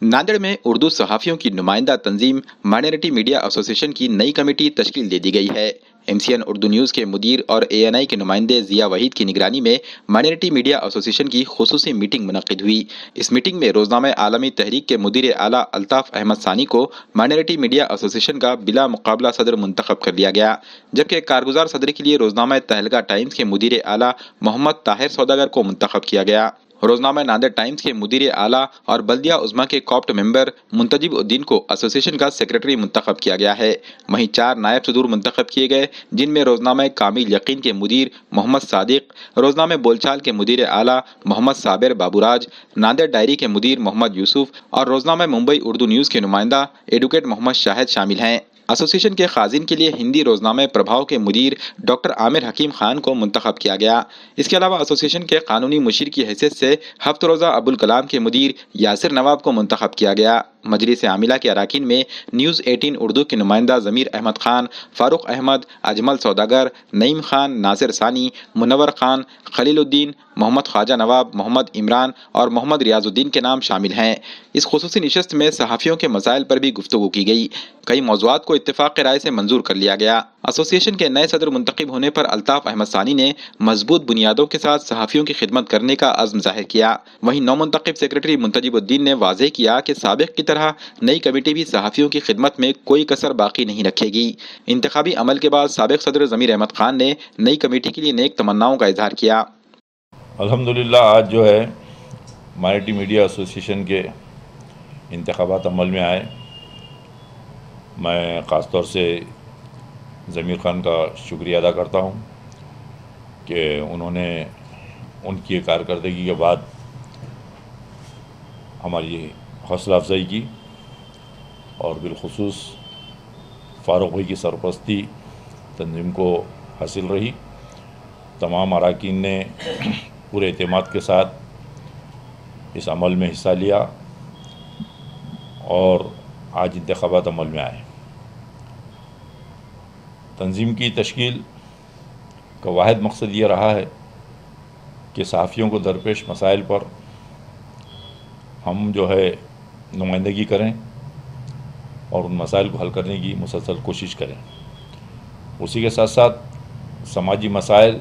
नांदेड़ में उर्दू सहाफ़ियों की नुमाइंदा तंजीम माइनॉरिटी मीडिया एसोसिएशन की नई कमेटी तश्कील दे दी गई है। MCN उर्दू न्यूज़ के मुदीर और ANI के नुमाइंदे जिया वहीद की निगरानी में माइनॉरिटी मीडिया एसोसिएशन की खुसूसी मीटिंग मुनक्किद हुई। इस मीटिंग में रोजनामे आलमी तहरीक के मुदीर आला अल्ताफ अहमद सानी को माइनॉरिटी मीडिया एसोसिएशन का बिला मुकाबला सदर मुंतखब कर लिया गया, जबकि कारगुजार सदर के लिए रोजनामा तहलका टाइम्स के मुदीर आला मोहम्मद ताहिर सौदागर को मुंतखब किया गया। रोजनामा नांदेड़ टाइम्स के मुदीर आला और बल्दिया उज़्मा के कॉप्ट मेंबर मुंतजिब उद्दीन को एसोसिएशन का सेक्रेटरी मुंतखब किया गया है। वहीं 4 नायब सदूर मुंतखब किए गए, जिनमें रोजनामा कामिल यकीन के मुदीर मोहम्मद सादिक, रोजनामे बोलचाल के मुदीर आला मोहम्मद साबिर बाबूराज, नांदेड़ डायरी के मुदीर मोहम्मद यूसुफ और रोजनामा मुंबई उर्दू न्यूज़ के नुमाइंदा एडवोकेट मोहम्मद शाहिद शामिल हैं। एसोसिएशन के खाजिन के लिए हिंदी रोजनामे प्रभाव के मुदीर डॉक्टर आमिर हकीम खान को मुंतखब किया गया। इसके अलावा एसोसिएशन के कानूनी मुशीर की हैसियत से हफ्त रोज़ा अबुल कलाम के मुदीर यासिर नवाब को मुंतखब किया गया। मजलिस आमिला के अराकीन में न्यूज़ 18 उर्दू के नुमाइंदा ज़मीर अहमद खान, फारूक अहमद, अजमल सौदागर, नईम खान, नासिर सानी, मुनव्वर खान, खलीलुद्दीन, मोहम्मद ख्वाजा नवाब, मोहम्मद इमरान और मोहम्मद रियाजुद्दीन के नाम शामिल हैं। इस खुसूसी निशस्त में सहाफ़ियों के मसाइल पर भी गुफ्तगू की गई। कई मौज़ूआत को इत्तेफाक राय से मंजूर कर लिया गया। एसोसिएशन के नए सदर मुंतखब होने पर अल्ताफ अहमद सानी ने मजबूत बुनियादों के साथ सहाफ़ियों की खिदमत करने का अज़्म ज़ाहिर किया। वहीं नौ मुंतखब सेक्रेटरी मुंतजिब उद्दीन ने वाज़ेह किया कि साबिक़ की तरह नई कमेटी भी सहाफ़ियों की खिदमत में कोई कसर बाकी नहीं रखेगी। इंतखाबी अमल के बाद साबिक़ सदर ज़मीर अहमद खान ने नई कमेटी के लिए नेक तमन्नाओं का इजहार किया। अल्हम्दुलिल्लाह आज जो है माइनॉरिटी मीडिया एसोसिएशन के इंतखाबात अमल में आए। मैं ख़ास तौर से ज़मीर खान का शुक्रिया अदा करता हूँ कि उन्होंने उनकी कारकर्दगी के बाद हमारी हौसला अफजाई की और बिलखुसूस फ़ारूक भाई की सरपरस्ती तंजीम को हासिल रही। तमाम अराकीन ने पूरे एतमाद के साथ इस अमल में हिस्सा लिया और आज इंतखाबात अमल में आए। तंजीम की तश्कील का वाहिद मकसद ये रहा है कि सहाफ़ियों को दरपेश मसाइल पर हम जो है नुमाइंदगी करें और उन मसाइल को हल करने की मुसलसल कोशिश करें। उसी के साथ साथ समाजी मसाइल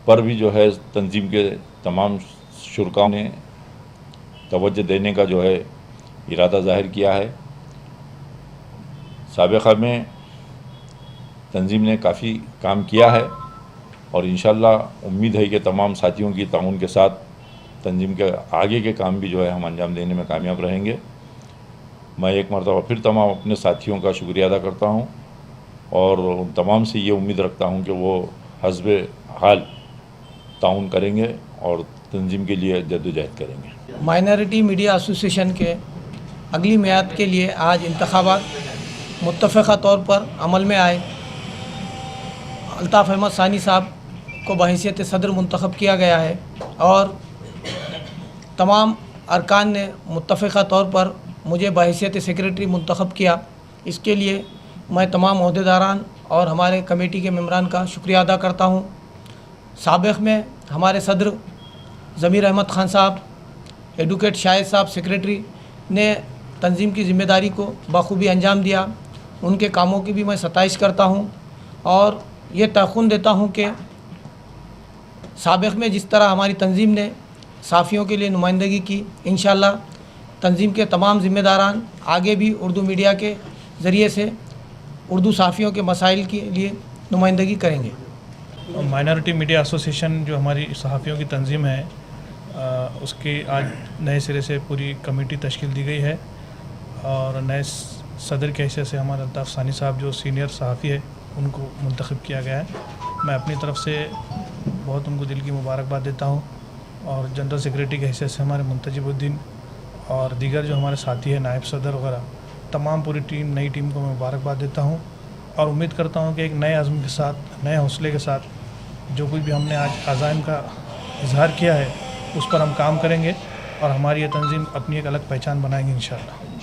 पर भी जो है तंजीम के तमाम शुरकाओं ने तवज्जो देने का जो है इरादा ज़ाहिर किया है। साबिक़ा में तंजीम ने काफ़ी काम किया है और इंशाअल्लाह उम्मीद है कि तमाम साथियों की ताउन के साथ तंजीम के आगे के काम भी जो है हम अंजाम देने में कामयाब रहेंगे। मैं एक मरतबा फिर तमाम अपने साथियों का शुक्रिया अदा करता हूँ और उन तमाम से ये उम्मीद रखता हूँ कि वो हस्बे हाल ताउन करेंगे और तंजीम के लिए जद्दोजहद करेंगे। माइनॉरिटी मीडिया एसोसिएशन के अगली मियाद के लिए आज इंतखाबात मुत्तफ़क़ा तौर पर अमल में आए। अल्ताफ़ अहमद सानी साहब को बहैसियत सदर मुंतखब किया गया है और तमाम अरकान ने मुत्तफ़क़ा तौर पर मुझे बहैसियत सेक्रेटरी मुंतखब किया। इसके लिए मैं तमाम ओहदेदारान और हमारे कमेटी के मेंबरान का शुक्रिया अदा करता हूँ। साबिक़ में हमारे सदर ज़मीर अहमद खान साहब, एडवोकेट शाहिद साहब सेक्रेटरी ने तंजीम की ज़िम्मेदारी को बखूबी अंजाम दिया। उनके कामों की भी मैं सताइश करता हूँ और ये तयक़ुन देता हूँ कि साबिक़ में जिस तरह हमारी तंजीम ने सहाफ़ियों के लिए नुमाइंदगी की, इंशाअल्लाह तंजीम के तमाम ज़िम्मेदारान आगे भी उर्दू मीडिया के ज़रिए से उर्दू सहाफ़ियों के मसाइल के लिए नुमाइंदगी करेंगे। माइनॉरिटी मीडिया एसोसिएशन जो हमारी सहाफ़ियों की तंजीम है, उसकी आज नए सिरे से पूरी कमेटी तश्कील दी गई है और नए सदर के हैसियत से हमारे अल्ताफ़ सानी साहब जो सीनियर सहाफ़ी है उनको मुंतखब किया गया है। मैं अपनी तरफ से बहुत उनको दिल की मुबारकबाद देता हूँ और जनरल सेक्रेटरी की हैसियत से हमारे मुंतजिब उद्दीन और दीगर जो हमारे साथी हैं नायब सदर वगैरह तमाम पूरी टीम, नई टीम को मैं मुबारकबाद देता हूँ और उम्मीद करता हूँ कि एक नए अज़्म के साथ, नए हौसले के साथ जो कुछ भी हमने आज अज़ाइम का इजहार किया है उस पर हम काम करेंगे और हमारी ये तंजीम अपनी एक अलग पहचान बनाएंगे इंशाअल्लाह।